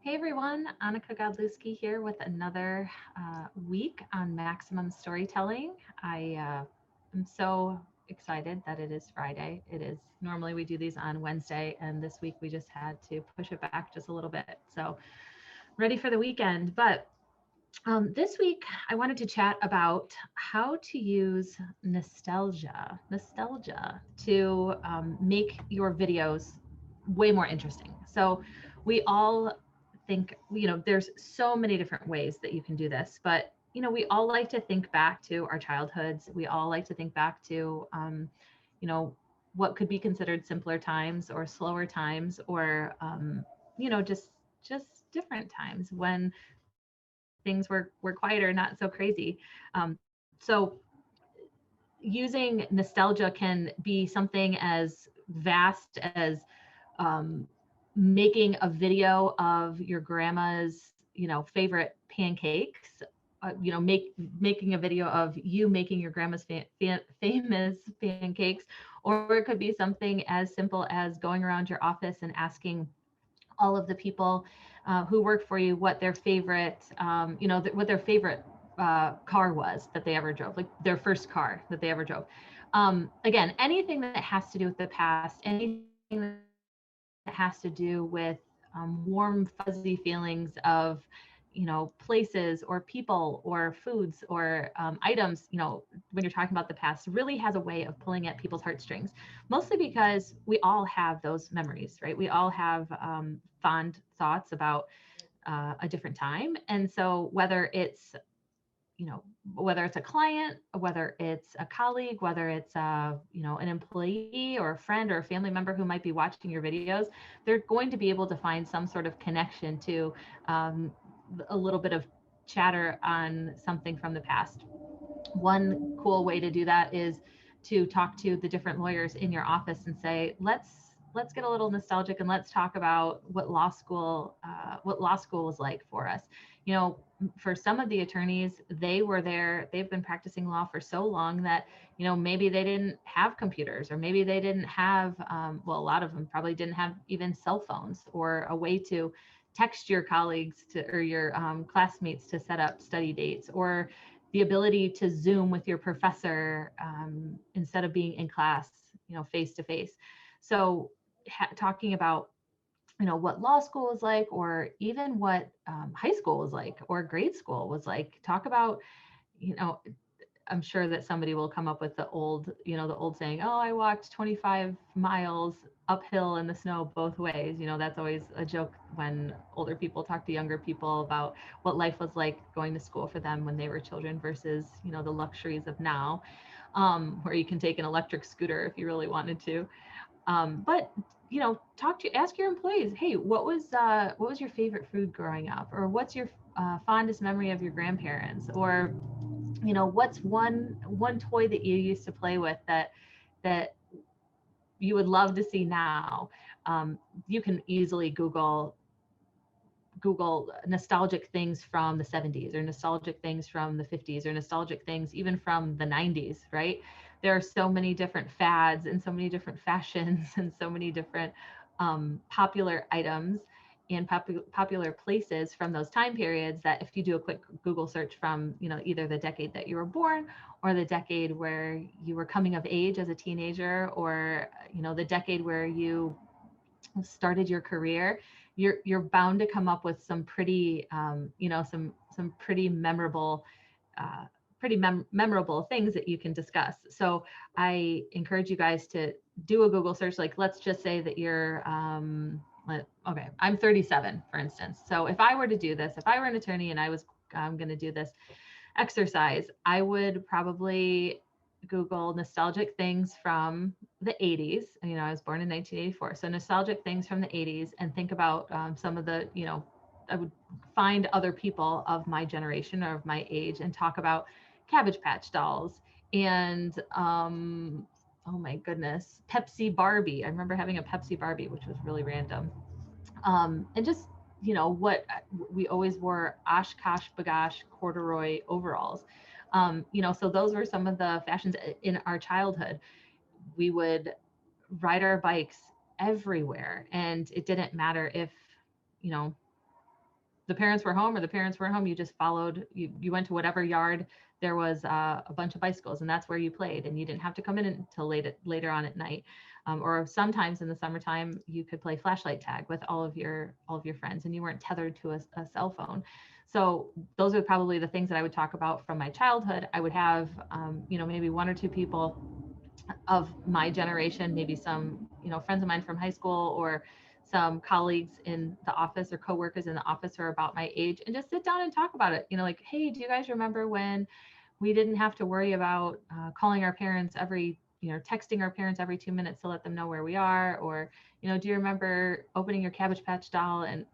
Hey everyone, Annika Godlewski here with another week on Maximum Storytelling. I am so excited that it is Friday. It is normally we do these on Wednesday, and this week we just had to push it back just a little bit. So ready for the weekend. But this week I wanted to chat about how to use nostalgia to make your videos way more interesting. So we all think, there's so many different ways that you can do this, but we all like to think back to our childhoods. We all like to think back to, you know, what could be considered simpler times or slower times, or just different times when things were quieter, not so crazy. So using nostalgia can be something as vast as um, making a video of your grandma's, favorite pancakes. Making a video of you making your grandma's famous pancakes, or it could be something as simple as going around your office and asking all of the people who work for you what their favorite, what their favorite car was that they ever drove, like their first car that they ever drove. Again, anything that has to do with the past, anything that has to do with warm, fuzzy feelings of, places or people or foods or items, when you're talking about the past, really has a way of pulling at people's heartstrings, mostly because we all have those memories, right? We all have fond thoughts about a different time. And so whether it's a client, whether it's a colleague, whether it's an employee or a friend or a family member who might be watching your videos, they're going to be able to find some sort of connection to um, a little bit of chatter on something from the past. One cool way to do that is to talk to the different lawyers in your office and say, let's get a little nostalgic and let's talk about what law school was like for us. For some of the attorneys, they've been practicing law for so long that maybe they didn't have computers, or maybe they didn't have a lot of them probably didn't have even cell phones or a way to text your colleagues to, or your classmates, to set up study dates, or the ability to Zoom with your professor instead of being in class, face to face. So talking about what law school is like, or even what high school was like, or grade school was like. Talk about, you know I'm sure that somebody will come up with the old saying, oh, I walked 25 miles uphill in the snow both ways. That's always a joke when older people talk to younger people about what life was like going to school for them when they were children versus, the luxuries of now, where you can take an electric scooter if you really wanted to. But ask your employees, hey, what was your favorite food growing up, or what's your fondest memory of your grandparents, or what's one toy that you used to play with that you would love to see now. You can easily Google nostalgic things from the 70s, or nostalgic things from the 50s, or nostalgic things even from the 90s, right? There are so many different fads and so many different fashions and so many different popular items and popular places from those time periods, that if you do a quick Google search from, either the decade that you were born, or the decade where you were coming of age as a teenager, or the decade where you started your career, you're bound to come up with some pretty some pretty memorable memorable things that you can discuss. So I encourage you guys to do a Google search. Like, let's just say that you're okay, I'm 37, for instance. So if I were to do this, if I were an attorney and I was going to do this exercise, I would probably Google nostalgic things from the 80s. I was born in 1984. So nostalgic things from the 80s, and think about some of the, I would find other people of my generation or of my age and talk about Cabbage Patch dolls and, oh my goodness, Pepsi Barbie. I remember having a Pepsi Barbie, which was really random. And just, what we always wore, Oshkosh Bagosh corduroy overalls. So those were some of the fashions in our childhood. We would ride our bikes everywhere, and it didn't matter if, you know, the parents were home or the parents weren't home, you just followed, you went to whatever yard there was a bunch of bicycles, and that's where you played, and you didn't have to come in until later on at night. Or sometimes in the summertime, you could play flashlight tag with all of your friends, and you weren't tethered to a cell phone. So those are probably the things that I would talk about from my childhood. I would have, maybe one or two people of my generation, maybe some, friends of mine from high school, or some colleagues in the office or coworkers in the office who are about my age, and just sit down and talk about it. Like, hey, do you guys remember when we didn't have to worry about calling our parents texting our parents every 2 minutes to let them know where we are? Or, do you remember opening your Cabbage Patch doll and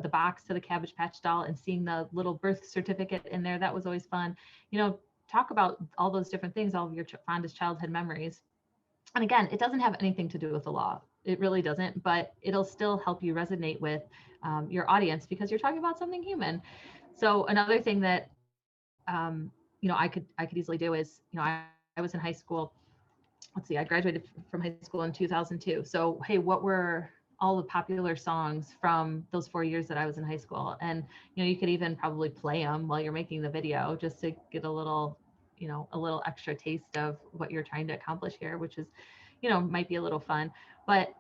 the box to the Cabbage Patch doll and seeing the little birth certificate in there? That was always fun. Talk about all those different things, all of your fondest childhood memories. And again, it doesn't have anything to do with the law. It really doesn't, but it'll still help you resonate with your audience, because you're talking about something human. So another thing that I could easily do is, I was in high school. Let's see, I graduated from high school in 2002. So, hey, what were all the popular songs from those 4 years that I was in high school? And, you could even probably play them while you're making the video, just to get a little extra taste of what you're trying to accomplish here, which is, might be a little fun. But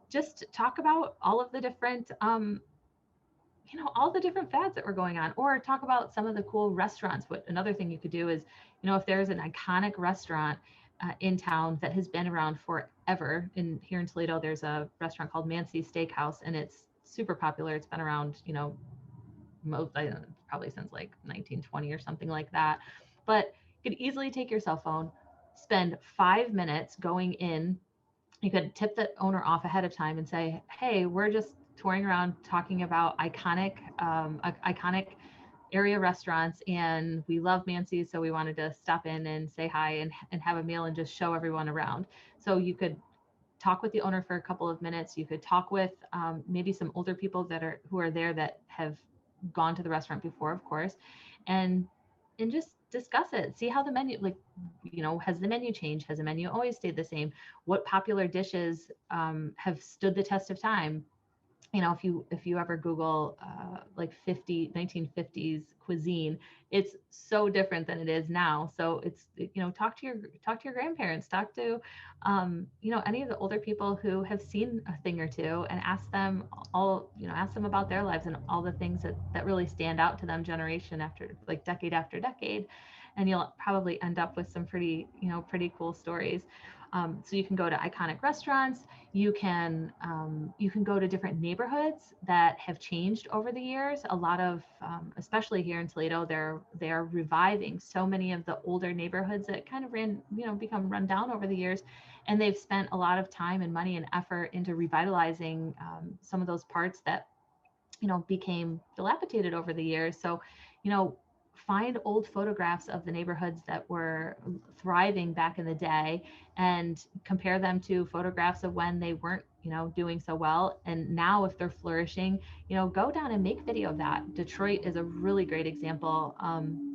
just talk about all of the different all the different fads that were going on, or talk about some of the cool restaurants. What another thing you could do is, if there's an iconic restaurant in town that has been around forever. Here in Toledo, there's a restaurant called Mancy's Steakhouse, and it's super popular. It's been around, probably since like 1920 or something like that. But you could easily take your cell phone, spend 5 minutes going in. You could tip the owner off ahead of time and say, hey, we're just touring around talking about iconic area restaurants, and we love Mancy's, so we wanted to stop in and say hi and have a meal and just show everyone around. So you could talk with the owner for a couple of minutes. You could talk with maybe some older people who are there that have gone to the restaurant before, of course, and just discuss it. See how the menu, has the menu changed? Has the menu always stayed the same? What popular dishes have stood the test of time? If you ever Google like 1950s cuisine, it's so different than it is now. So it's, talk to your grandparents, talk to any of the older people who have seen a thing or two, and ask them about their lives and all the things that really stand out to them generation after, like, decade after decade. And you'll probably end up with some pretty cool stories. So you can go to iconic restaurants. You can go to different neighborhoods that have changed over the years. A lot of, especially here in Toledo, they're reviving so many of the older neighborhoods that kind of become run down over the years, and they've spent a lot of time and money and effort into revitalizing some of those parts that became dilapidated over the years. So, find old photographs of the neighborhoods that were thriving back in the day, and compare them to photographs of when they weren't, doing so well. And now, if they're flourishing, go down and make video of that. Detroit is a really great example.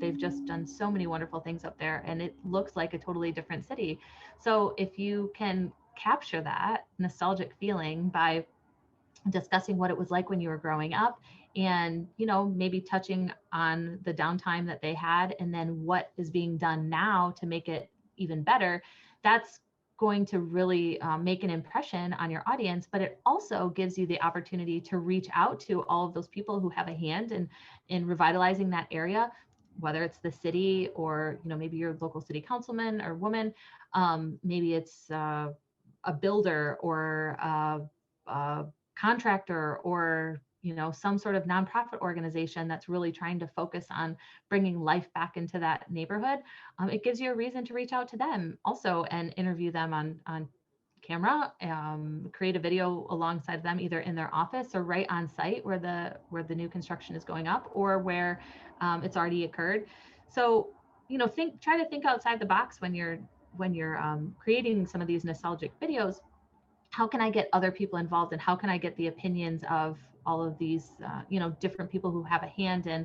They've just done so many wonderful things up there, and it looks like a totally different city. So if you can capture that nostalgic feeling by discussing what it was like when you were growing up, and maybe touching on the downtime that they had, and then what is being done now to make it even better, that's going to really make an impression on your audience. But it also gives you the opportunity to reach out to all of those people who have a hand in revitalizing that area, whether it's the city, or maybe your local city councilman or woman, maybe it's a builder, or a contractor, or some sort of nonprofit organization that's really trying to focus on bringing life back into that neighborhood. It gives you a reason to reach out to them also and interview them on camera, create a video alongside them, either in their office or right on site where the new construction is going up, or where it's already occurred. So try to think outside the box when you're creating some of these nostalgic videos. How can I get other people involved, and how can I get the opinions of all of these, different people who have a hand in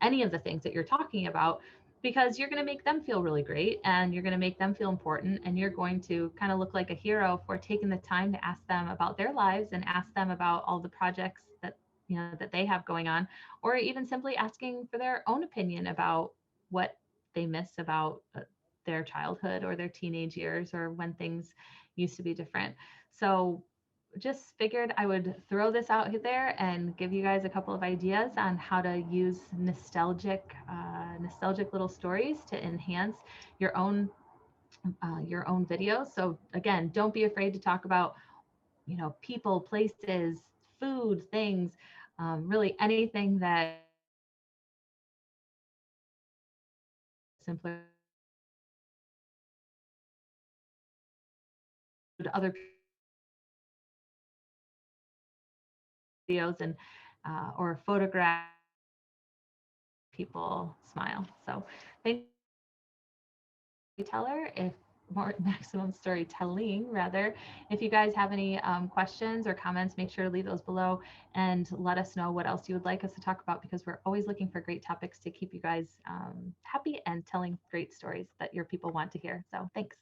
any of the things that you're talking about? Because you're going to make them feel really great, and you're going to make them feel important, and you're going to kind of look like a hero for taking the time to ask them about their lives, and ask them about all the projects that that they have going on, or even simply asking for their own opinion about what they miss about their childhood or their teenage years, or when things used to be different. So just figured I would throw this out there and give you guys a couple of ideas on how to use nostalgic little stories to enhance your own videos. So again, don't be afraid to talk about people, places, food, things, really anything that simpler to other videos and or photograph people smile. So thank you, teller. If more maximum storytelling rather, if you guys have any questions or comments, make sure to leave those below and let us know what else you would like us to talk about, because we're always looking for great topics to keep you guys happy and telling great stories that your people want to hear. So thanks.